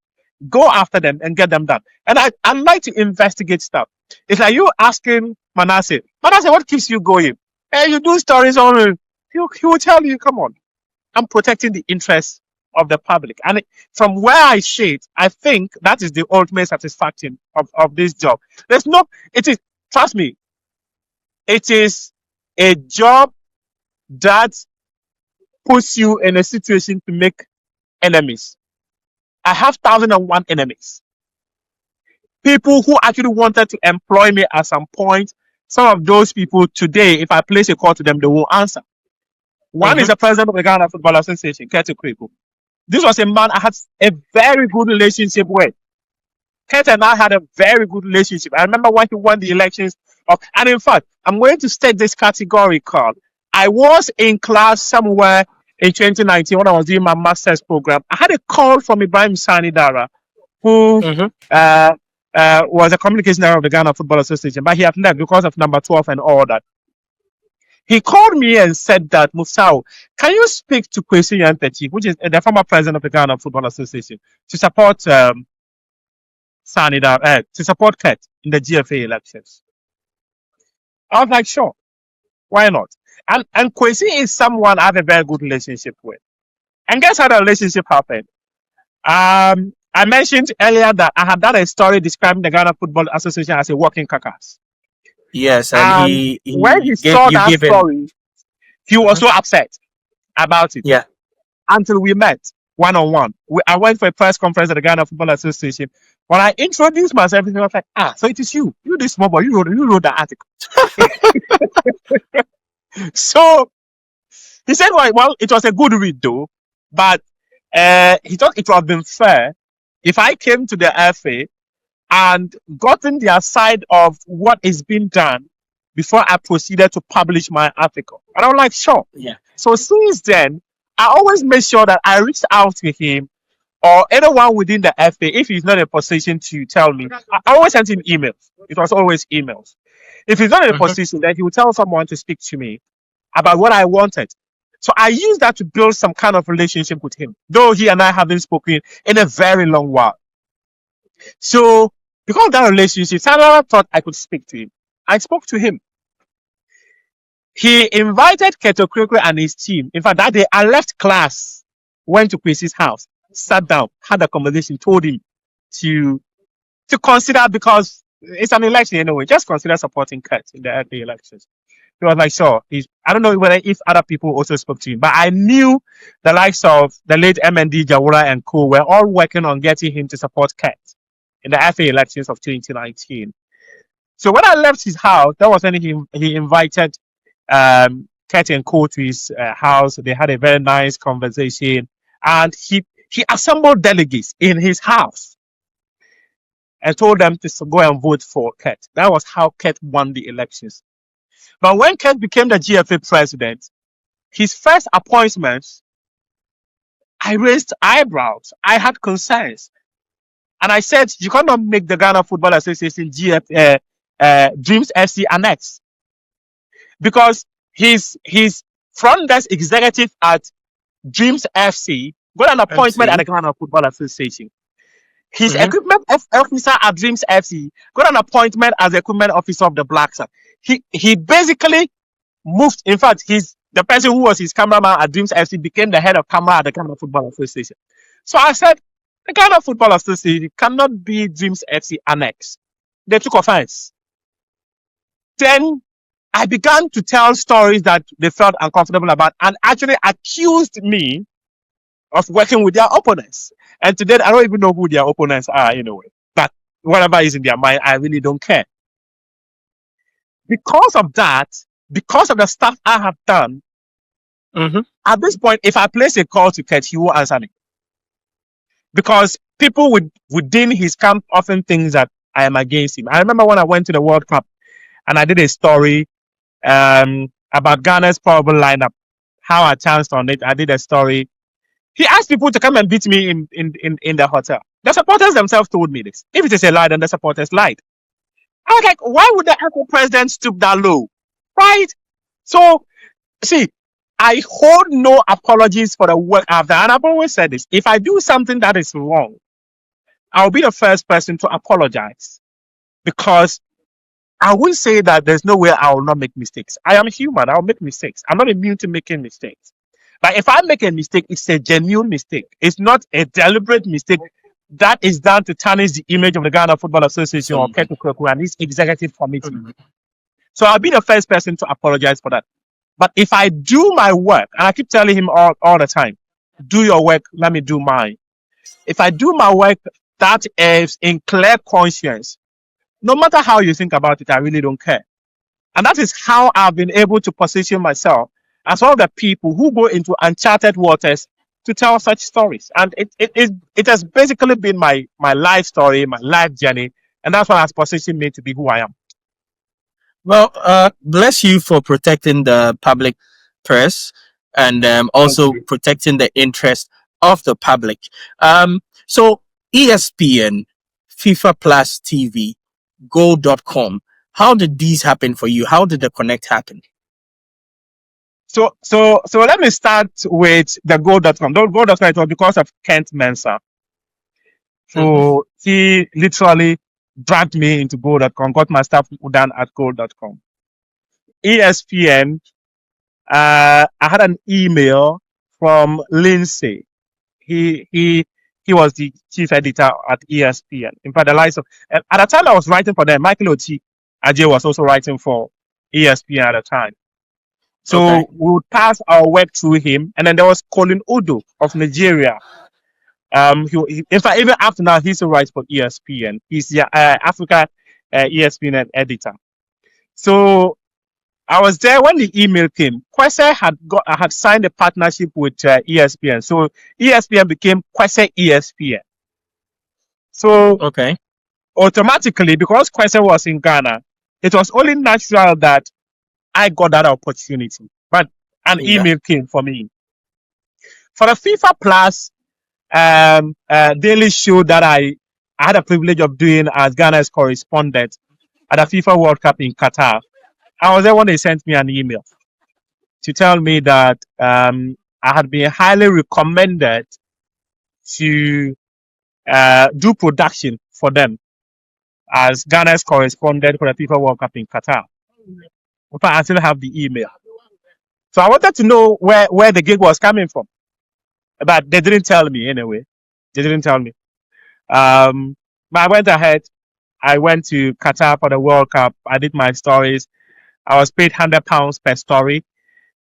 go after them, and get them done. And I like to investigate stuff. It's like you asking Manasseh, what keeps you going? Hey, you do stories only. He will tell you, come on, I'm protecting the interests of the public. And from where I sit, I think that is the ultimate satisfaction of this job. There's no, it is, trust me, it is a job that puts you in a situation to make enemies. I have 1,001 enemies. People who actually wanted to employ me at some point. Some of those people today, if I place a call to them, they will answer. One is Mm-hmm. the president of the Ghana Football Association, Ketu Kripo. This was a man I had a very good relationship with. Kurt and I had a very good relationship. I remember when he won the elections and in fact, I'm going to state this categorical. I was in class somewhere in 2019 when I was doing my master's program. I had a call from Ibrahim Sani Dara, who Mm-hmm. was a communication director of the Ghana Football Association, but he had left because of number 12 and all that. He called me and said that, Muftawu, can you speak to Kwesi Nyantakyi, which is the former president of the Ghana Football Association, to support to support Kurt in the GFA elections? I was like, sure, why not? And Kwesi is someone I have a very good relationship with. And guess how the relationship happened? I mentioned earlier that I had done a story describing the Ghana Football Association as a working carcass. Yes, and And he when he gave saw you that give him. story, he was so upset about it. Yeah. Until we met one-on-one. I went for a press conference at the Ghana Football Association. When I introduced myself, everything was like, so it is you. You this small boy. You wrote the article. So he said, well, it was a good read though, but he thought it would have been fair if I came to the FA and gotten their side of what is being done before I proceeded to publish my article. And I'm like, sure. Yeah. So since then, I always make sure that I reach out to him or anyone within the FA if he's not in a position to tell me. I always sent him emails. It was always emails. If he's not in a position, then he would tell someone to speak to me about what I wanted. So I used that to build some kind of relationship with him, though he and I haven't spoken in a very long while. So because of that relationship, I never thought I could speak to him. I spoke to him. He invited Keto Krikwe and his team. In fact, that day I left class, went to Kwesi's house, sat down, had a conversation, told him to consider, because it's an election anyway, just consider supporting Kurt in the FA elections. He was like, sure. I don't know whether if other people also spoke to him, but I knew the likes of the late MND Jawura and co were all working on getting him to support Kurt in the FA elections of 2019. So when I left his house, that was when he invited Kurt and co to his house. They had a very nice conversation, and he assembled delegates in his house and told them to go and vote for Kurt. That was how Kurt won the elections. But when Kurt became the GFA president, his first appointments, I raised eyebrows. I had concerns. And I said, you cannot make the Ghana Football Association Dreams FC Annex. Because his front desk executive at Dreams FC got an appointment at the Ghana Football Association. His equipment officer at Dreams FC got an appointment as the equipment officer of the Black Stars. He basically moved. In fact, the person who was his cameraman at Dreams FC became the head of camera at the Ghana Football Association. So I said, the Ghana Football Association cannot be Dreams FC Annex. They took offense. Then I began to tell stories that they felt uncomfortable about and actually accused me of working with their opponents. And today, I don't even know who their opponents are anyway. But whatever is in their mind, I really don't care. Because of that, because of the stuff I have done, at this point, if I place a call to Kurt, he will answer me. Because people within his camp often think that I am against him. I remember when I went to the World Cup and I did a story about Ghana's probable lineup, how I chanced on it. I did a story. He asked people to come and beat me in the hotel. The supporters themselves told me this. If it is a lie, then the supporters lied. I was like, why would the actual president stoop that low? Right? So, see, I hold no apologies for the work I've done. And I've always said this. If I do something that is wrong, I'll be the first person to apologize. Because I will say that there's no way I will not make mistakes. I am human. I'll make mistakes. I'm not immune to making mistakes. But if I make a mistake, it's a genuine mistake. It's not a deliberate mistake that is done to tarnish the image of the Ghana Football Association or Keto Krikwe and his executive committee. So I'll be the first person to apologize for that. But if I do my work, and I keep telling him all the time, do your work, let me do mine. If I do my work that is in clear conscience, no matter how you think about it, I really don't care. And that is how I've been able to position myself as one of the people who go into uncharted waters to tell such stories. And it has basically been my life story, my life journey, and that's what has positioned me to be who I am. Well, bless you for protecting the public press and Thank also you. protecting the interest of the public. So ESPN, FIFA Plus TV, Go.com. How did these happen for you? How did the connect happen? So let me start with the Go.com. The Go.com, it was because of Kent Mensah. Mm-hmm. So he literally dragged me into Go.com, got my stuff done at Go.com. ESPN, I had an email from Lindsay. He was the chief editor at ESPN. In fact, the likes of at the time I was writing for them, Michael Agyei was also writing for ESPN at the time. Okay. So we would pass our work through him, and then there was Colin Udo of Nigeria. In fact, even after now, he still writes for ESPN. He's the Africa ESPN editor. So I was there when the email came. Kwese had signed a partnership with ESPN, so ESPN became Kwese ESPN. So Okay. automatically, because Kwese was in Ghana, it was only natural that I got that opportunity. But an Yeah. email came for me for the FIFA Plus daily show that I had a privilege of doing as Ghana's correspondent at the FIFA World Cup in Qatar. I was there when they sent me an email to tell me that I had been highly recommended to do production for them as Ghana's correspondent for the FIFA World Cup in Qatar. In fact, I still have the email. So I wanted to know where the gig was coming from, but they didn't tell me anyway. They didn't tell me. But I went ahead. I went to Qatar for the World Cup. I did my stories. I was paid £100 per story.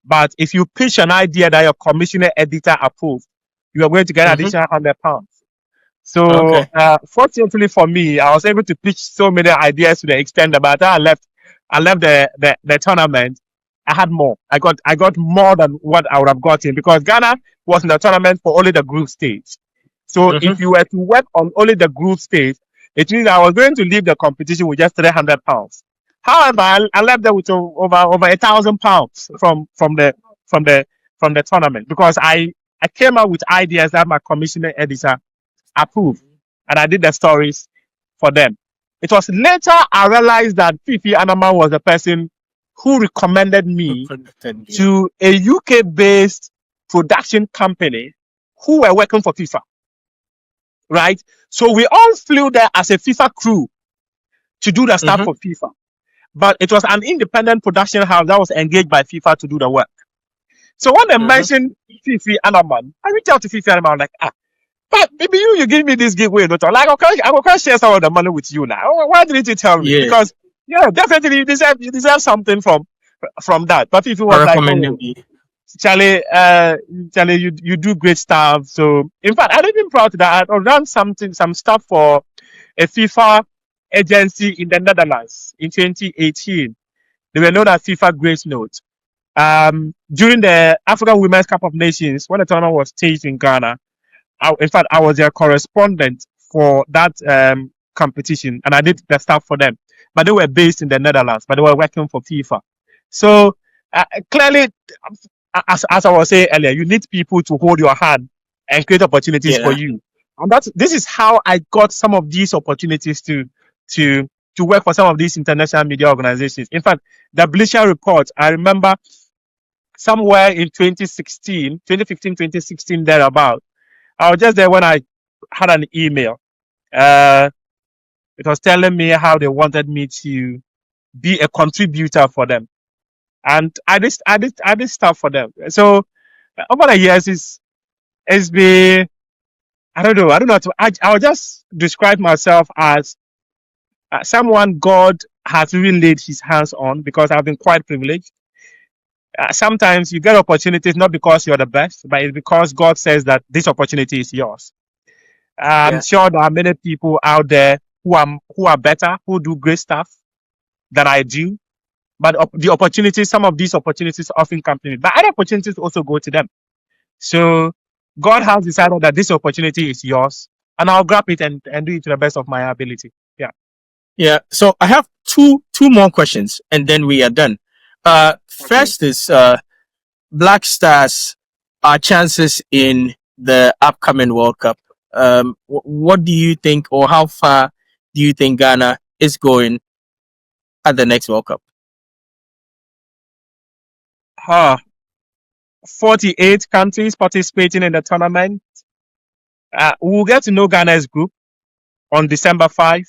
But if you pitch an idea that your commissioner editor approved, you are going to get Mm-hmm. additional £100. So Okay. fortunately for me, I was able to pitch so many ideas to the extent that by the time I left the tournament, I had more. I got more than what I would have gotten because Ghana was in the tournament for only the group stage. So Mm-hmm. if you were to work on only the group stage, it means I was going to leave the competition with just £300. However, I left there with over £1,000 from the from the tournament because I came up with ideas that my commissioner editor approved, and I did the stories for them. It was later I realized that Fifi Anaman was the person who recommended me to a UK based production company who were working for FIFA. Right? So we all flew there as a FIFA crew to do the stuff Mm-hmm. for FIFA. But it was an independent production house that was engaged by FIFA to do the work. So when they Mm-hmm. mentioned Fifi Anaman, I reached out to Fifi Anaman, like, but maybe you give me this giveaway, not like I will share some of the money with you now. Why didn't you tell me? Yeah. Because yeah, definitely you deserve something from that. But Fifi For was like, recommending oh, me. Charlie, you do great stuff. So in fact, I'm even proud that I ran some stuff for a FIFA agency in the Netherlands in 2018. They were known as FIFA Grace Note. During the African Women's Cup of Nations, when the tournament was staged in Ghana, in fact, I was their correspondent for that competition, and I did the stuff for them. But they were based in the Netherlands, but they were working for FIFA. So clearly, as I was saying earlier, you need people to hold your hand and create opportunities for Yeah. you. And this is how I got some of these opportunities to work for some of these international media organizations. In fact, the Bleacher Report, I remember somewhere in 2016, 2015, 2016, thereabout. I was just there when I had an email. It was telling me how they wanted me to be a contributor for them, and I did stuff for them. So over the years, it's been I don't know. I will just describe myself as someone God has really laid His hands on because I've been quite privileged. Sometimes you get opportunities not because you're the best, but it's because God says that this opportunity is yours. I'm Yeah. sure there are many people out there who are better, who do great stuff than I do. But some of these opportunities often come to me. But other opportunities also go to them. So God has decided that this opportunity is yours, and I'll grab it and do it to the best of my ability. Yeah. Yeah. So I have two more questions, and then we are done. Okay. First is Black Stars, our chances in the upcoming World Cup. What do you think, or how far do you think Ghana is going at the next World Cup? 48 countries participating in the tournament. We'll get to know Ghana's group on December 5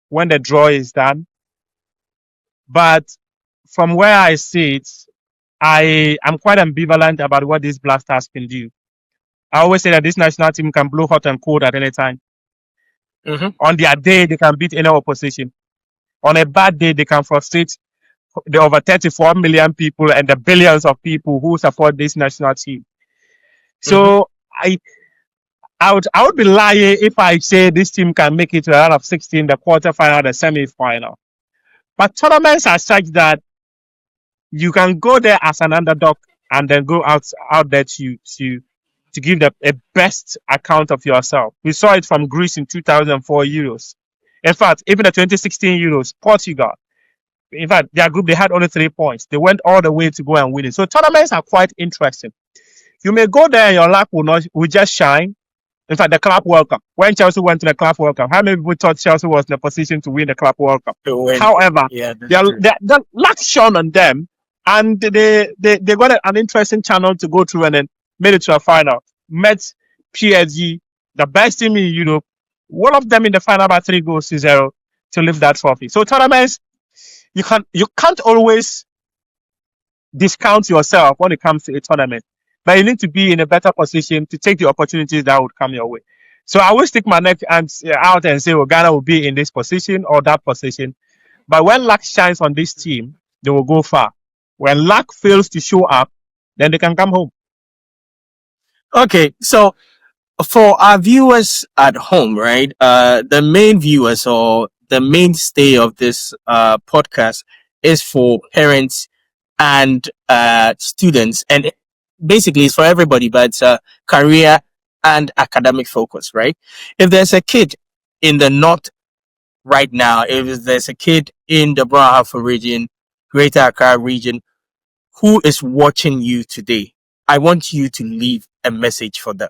when the draw is done. But from where I see it, I am quite ambivalent about what these Black Stars can do. I always say that this national team can blow hot and cold at any time. Mm-hmm. On their day, they can beat any opposition. On a bad day, they can frustrate the over 34 million people and the billions of people who support this national team. Mm-hmm. So I would be lying if I say this team can make it to the round of 16, the quarterfinal, the semi-final. But tournaments are such that you can go there as an underdog and then go out there to give a best account of yourself. We saw it from Greece in 2004 Euros. In fact, even the 2016 Euros, Portugal. In fact, their group they had only 3 points. They went all the way to go and win it. So tournaments are quite interesting. You may go there and your luck will just shine. In fact, the Club World Cup. When Chelsea went to the Club World Cup, how many people thought Chelsea was in a position to win the Club World Cup? To win. However, Yeah, that's their, true. their, their luck shone on them, and they got an interesting channel to go through and then made it to a final. Met PSG, the best team in Europe. One of them in the final by 3 goals to 0 to lift that trophy. So tournaments, you can't always discount yourself when it comes to a tournament, but you need to be in a better position to take the opportunities that would come your way. So I will stick my neck out and say, well, Ghana will be in this position or that position. But when luck shines on this team, they will go far. When luck fails to show up, then they can come home. Okay, so for our viewers at home, right? The main viewers or the mainstay of this podcast is for parents and students, and basically it's for everybody, but it's a career and academic focus, right? If there's a kid in the north right now, if there's a kid in the Brahafo region, Greater Accra region, who is watching you today, I want you to leave a message for them.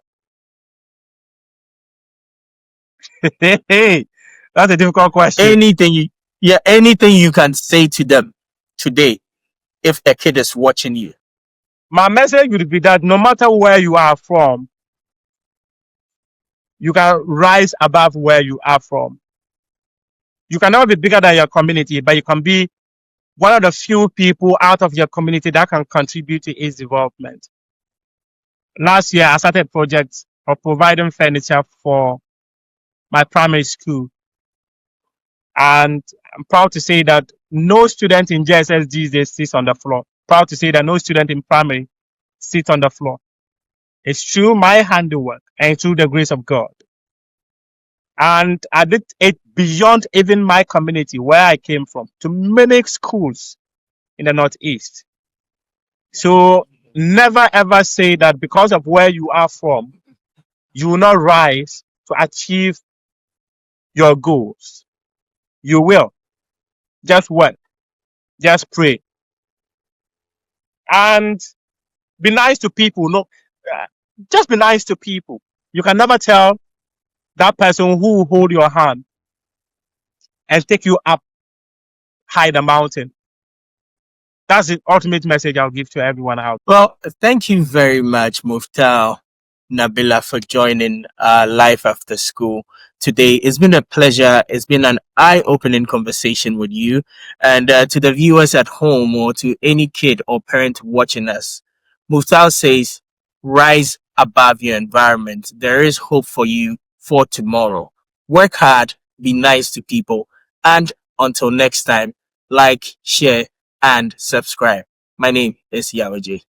Hey, that's a difficult question. Anything you can say to them today if a kid is watching you. My message would be that no matter where you are from, you can rise above where you are from. You can never be bigger than your community, but you can be one of the few people out of your community that can contribute to its development. Last year, I started a project of providing furniture for my primary school. And I'm proud to say that no student in JSS these days sits on the floor. Proud to say that no student in primary sits on the floor. It's through my handiwork and through the grace of God. And I did it beyond even my community where I came from to many schools in the Northeast. So never ever say that because of where you are from, you will not rise to achieve your goals. You will. Just work. Just pray. And be nice to people. No, just be nice to people. You can never tell that person who will hold your hand and take you up high the mountain. That's the ultimate message I'll give to everyone out. Well, thank you very much, Muftawu Nabila, for joining Life After School today. It's been a pleasure. It's been an eye-opening conversation with you. And to the viewers at home or to any kid or parent watching us, Muftawu says, rise above your environment. There is hope for you for tomorrow. Work hard, be nice to people, and until next time, like, share, and subscribe. My name is Yaw Agyei.